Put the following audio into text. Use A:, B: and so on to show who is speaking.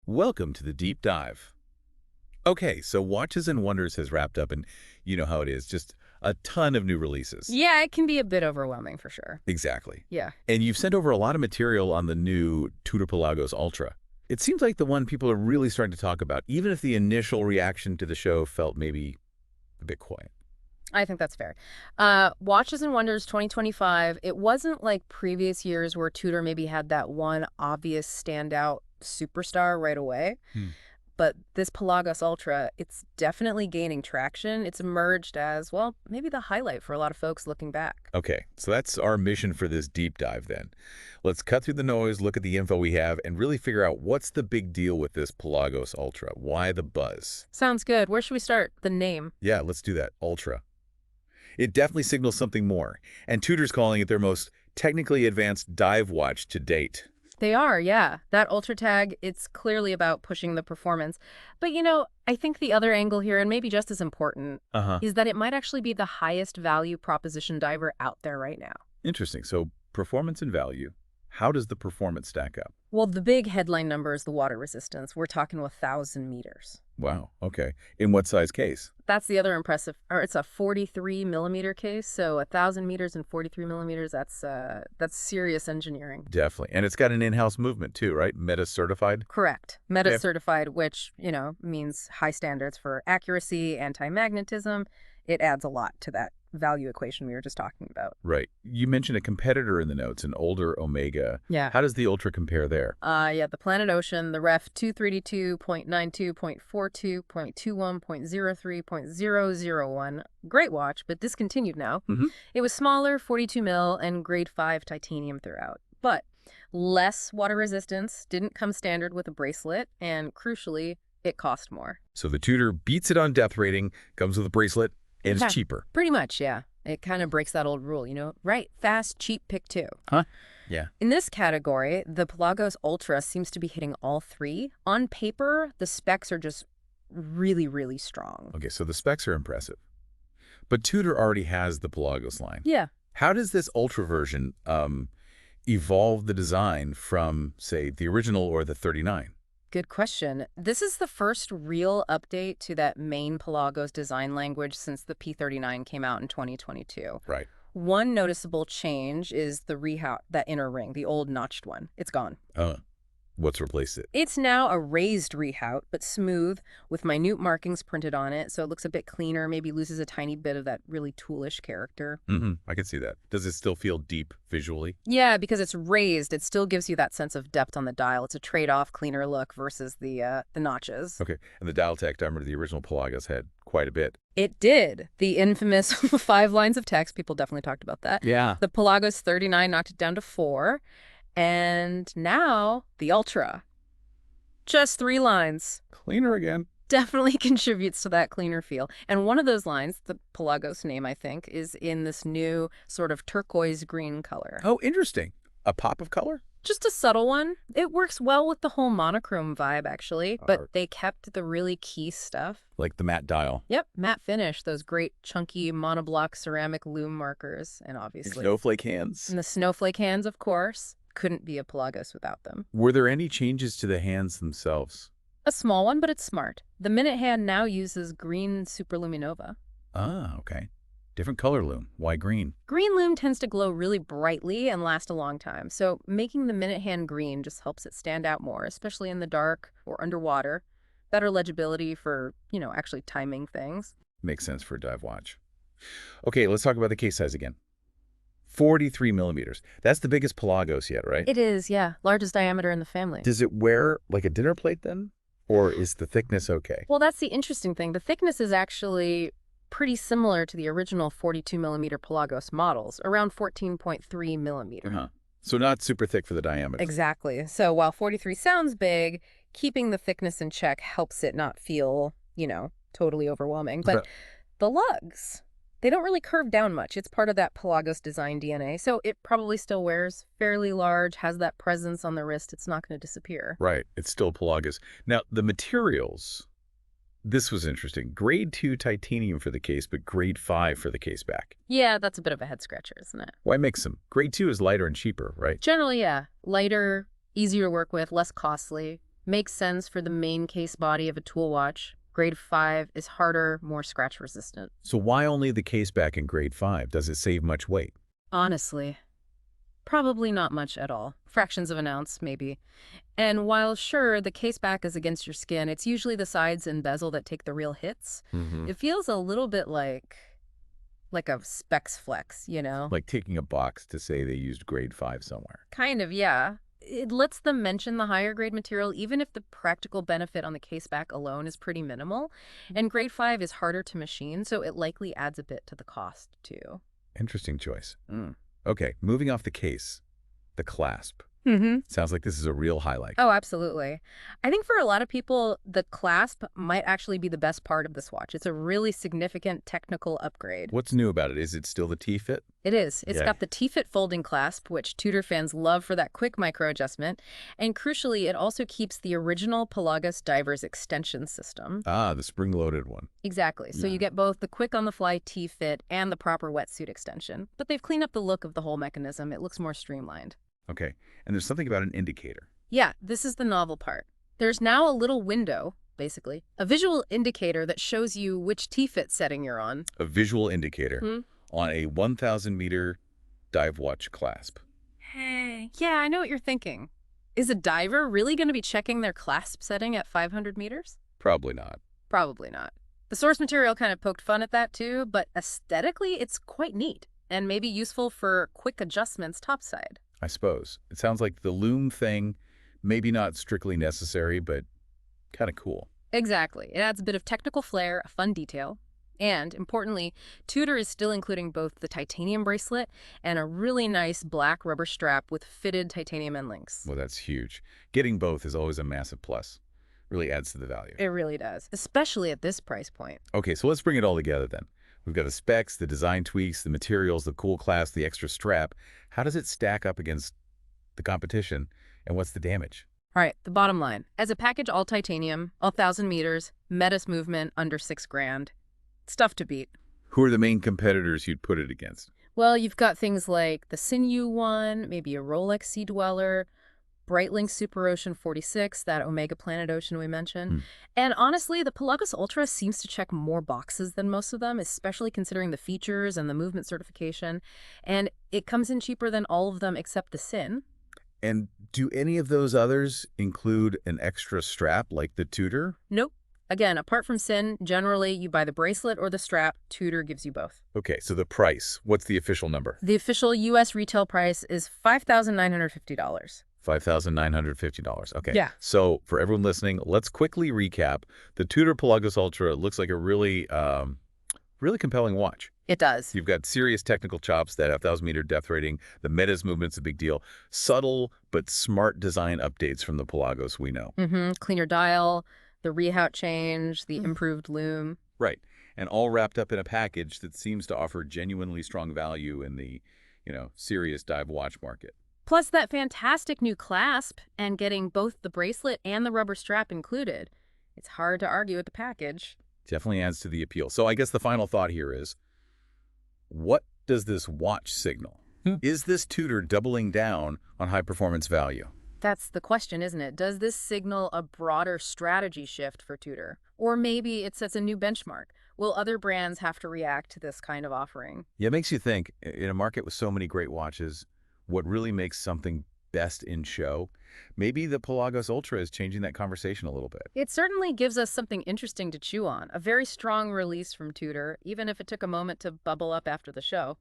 A: Welcome to the deep dive. Okay, so Watches and Wonders has wrapped up, and you know how it is, just a ton of new releases.
B: Yeah, it can be a bit overwhelming for sure.
A: Exactly.
B: Yeah.
A: And you've sent over a lot of material on the new Tudor Pelagos Ultra. It seems like the one people are really starting to talk about, even if the initial reaction to the show felt maybe a bit quiet.
B: I think that's fair. Watches and Wonders 2025, it wasn't like previous years where Tudor maybe had that one obvious standout superstar right away.
A: Hmm.
B: But this Pelagos Ultra, it's definitely gaining traction. It's emerged as, well, maybe the highlight for a lot of folks looking back.
A: Okay, so that's our mission for this deep dive then. Let's cut through the noise, look at the info we have, and really figure out what's the big deal with this Pelagos Ultra. Why the buzz?
B: Sounds good. Where should we start? The name.
A: Yeah, let's do that. Ultra. It definitely signals something more, and Tudor's calling it their most technically advanced dive watch to date.
B: They are, yeah. That Ultra tag, it's clearly about pushing the performance. But, I think the other angle here, and maybe just as important,
A: Uh-huh.
B: is that it might actually be the highest value proposition diver out there right now.
A: Interesting. So performance and value. How does the performance stack up?
B: Well, the big headline number is the water resistance. We're talking 1,000 meters.
A: Wow, okay. In what size case?
B: That's the other impressive, or it's a 43 millimeter case, so 1,000 meters and 43 millimeters, that's serious engineering.
A: Definitely. And it's got an in-house movement too, right? Meta certified?
B: Correct. Meta
A: Yeah.
B: certified, which, means high standards for accuracy, anti-magnetism. It adds a lot to that value equation we were just talking about.
A: Right. You mentioned a competitor in the notes, an older Omega.
B: Yeah.
A: How does the Ultra compare there?
B: Yeah, the Planet Ocean, the ref 232.92.42.21.03.001. Great watch, but discontinued now.
A: Mhm.
B: It was smaller, 42 mil, and grade 5 titanium throughout. But less water resistance, didn't come standard with a bracelet, and crucially, it cost more.
A: So the Tudor beats it on depth rating, comes with a bracelet, and
B: Yeah.
A: it's cheaper.
B: Pretty much, yeah. It kind of breaks that old rule, Right, fast, cheap, pick two.
A: Huh? Yeah.
B: In this category, the Pelagos Ultra seems to be hitting all three. On paper, the specs are just really, really strong.
A: Okay, so the specs are impressive. But Tudor already has the Pelagos line.
B: Yeah.
A: How does this Ultra version evolve the design from, say, the original or the 39?
B: Good question. This is the first real update to that main Pelagos design language since the P39 came out in 2022.
A: Right.
B: One noticeable change is the rehaut, that inner ring, the old notched one. It's gone.
A: What's replaced it?
B: It's now a raised rehaut, but smooth, with minute markings printed on it, so it looks a bit cleaner, maybe loses a tiny bit of that really toolish character.
A: I can see that. Does it still feel deep visually?
B: Yeah, because it's raised, it still gives you that sense of depth on the dial. It's a trade-off, cleaner look versus the notches.
A: Okay. And the dial tech, I remember the original Pelagos had quite a bit.
B: It did. The infamous 5 lines of text, people definitely talked about that.
A: Yeah.
B: The Pelagos 39 knocked it down to 4. And now, the Ultra. Just 3 lines.
A: Cleaner again.
B: Definitely contributes to that cleaner feel. And one of those lines, the Pelagos name, I think, is in this new sort of turquoise green color.
A: Oh, interesting. A pop of color?
B: Just a subtle one. It works well with the whole monochrome vibe, actually, but they kept the really key stuff.
A: Like the matte dial.
B: Yep, matte finish, those great chunky monoblock ceramic lume markers, and obviously...
A: Snowflake hands.
B: And the snowflake hands, of course. Couldn't be a Pelagos without them.
A: Were there any changes to the hands themselves?
B: A small one, but it's smart. The minute hand now uses green superluminova.
A: Ah, okay. Different color loom. Why green?
B: Green lume tends to glow really brightly and last a long time, so making the minute hand green just helps it stand out more, especially in the dark or underwater. Better legibility for, actually timing things.
A: Makes sense for a dive watch. Okay, let's talk about the case size again. 43 millimeters. That's the biggest Pelagos yet, right?
B: It is, yeah. Largest diameter in the family.
A: Does it wear like a dinner plate then? Or is the thickness okay?
B: Well, that's the interesting thing. The thickness is actually pretty similar to the original 42 millimeter Pelagos models, around 14.3 millimeter.
A: So not super thick for the diameter.
B: Exactly. So while 43 sounds big, keeping the thickness in check helps it not feel, totally overwhelming. But the lugs, they don't really curve down much. It's part of that Pelagos design DNA. So it probably still wears fairly large, has that presence on the wrist. It's not going to disappear.
A: Right. It's still Pelagos. Now, the materials, this was interesting. Grade 2 titanium for the case, but grade 5 for the case back.
B: Yeah, that's a bit of a head scratcher, isn't it?
A: Why mix them? Grade 2 is lighter and cheaper, right?
B: Generally, yeah. Lighter, easier to work with, less costly. Makes sense for the main case body of a tool watch. Grade 5 is harder, more scratch resistant.
A: So why only the case back in grade 5? Does it save much weight?
B: Honestly, probably not much at all. Fractions of an ounce, maybe. And while sure, the case back is against your skin, it's usually the sides and bezel that take the real hits.
A: Mm-hmm.
B: It feels a little bit like a specs flex, you know?
A: Like taking a box to say they used grade 5 somewhere.
B: Kind of, yeah. It lets them mention the higher grade material, even if the practical benefit on the case back alone is pretty minimal. And grade 5 is harder to machine, so it likely adds a bit to the cost, too.
A: Interesting choice. Okay, moving off the case, the clasp.
B: Mm-hmm.
A: Sounds like this is a real highlight.
B: Oh, absolutely. I think for a lot of people, the clasp might actually be the best part of this watch. It's a really significant technical upgrade.
A: What's new about it? Is it still the T-fit?
B: It is. It's
A: Yeah.
B: got the T-fit folding clasp, which Tudor fans love for that quick micro adjustment. And crucially, it also keeps the original Pelagos diver's extension system.
A: Ah, the spring-loaded one.
B: Exactly. So you get both the quick on-the-fly T-fit and the proper wetsuit extension. But they've cleaned up the look of the whole mechanism. It looks more streamlined.
A: Okay, and there's something about an indicator.
B: Yeah, this is the novel part. There's now a little window, basically, a visual indicator that shows you which T-fit setting you're on.
A: A visual indicator on a 1,000-meter dive watch clasp.
B: Hey. Yeah, I know what you're thinking. Is a diver really going to be checking their clasp setting at 500 meters?
A: Probably not.
B: Probably not. The source material kind of poked fun at that too, but aesthetically it's quite neat and maybe useful for quick adjustments topside.
A: I suppose. It sounds like the loom thing, maybe not strictly necessary, but kind of cool.
B: Exactly. It adds a bit of technical flair, a fun detail. And, importantly, Tudor is still including both the titanium bracelet and a really nice black rubber strap with fitted titanium end links.
A: Well, that's huge. Getting both is always a massive plus. Really adds to the value.
B: It really does, especially at this price point.
A: Okay, so let's bring it all together then. We've got the specs, the design tweaks, the materials, the cool clasp, the extra strap. How does it stack up against the competition, and what's the damage?
B: All right, the bottom line. As a package, all titanium, 1,000 meters, Metis movement under $6,000. It's tough to beat.
A: Who are the main competitors you'd put it against?
B: Well, you've got things like the Sinew one, maybe a Rolex Sea Dweller, Breitling Super Ocean 46, that Omega Planet Ocean we mentioned. And honestly, the Pelagos Ultra seems to check more boxes than most of them, especially considering the features and the movement certification. And it comes in cheaper than all of them except the Sin.
A: And do any of those others include an extra strap like the Tudor?
B: Nope. Again, apart from Sin, generally you buy the bracelet or the strap. Tudor gives you both.
A: Okay, so the price. What's the official number?
B: The official U.S. retail price is $5,950.
A: $5,950. Okay.
B: Yeah.
A: So for everyone listening, let's quickly recap. The Tudor Pelagos Ultra looks like a really compelling watch.
B: It does.
A: You've got serious technical chops, that 1,000-meter depth rating. The Metis movement's a big deal. Subtle but smart design updates from the Pelagos we know.
B: Cleaner dial, the rehout change, the improved loom.
A: Right. And all wrapped up in a package that seems to offer genuinely strong value in the, serious dive watch market.
B: Plus that fantastic new clasp and getting both the bracelet and the rubber strap included. It's hard to argue with the package.
A: Definitely adds to the appeal. So I guess the final thought here is, what does this watch signal? Is this Tudor doubling down on high-performance value?
B: That's the question, isn't it? Does this signal a broader strategy shift for Tudor? Or maybe it sets a new benchmark. Will other brands have to react to this kind of offering?
A: Yeah, it makes you think, in a market with so many great watches, what really makes something best in show? Maybe the Pelagos Ultra is changing that conversation a little bit.
B: It certainly gives us something interesting to chew on. A very strong release from Tudor, even if it took a moment to bubble up after the show.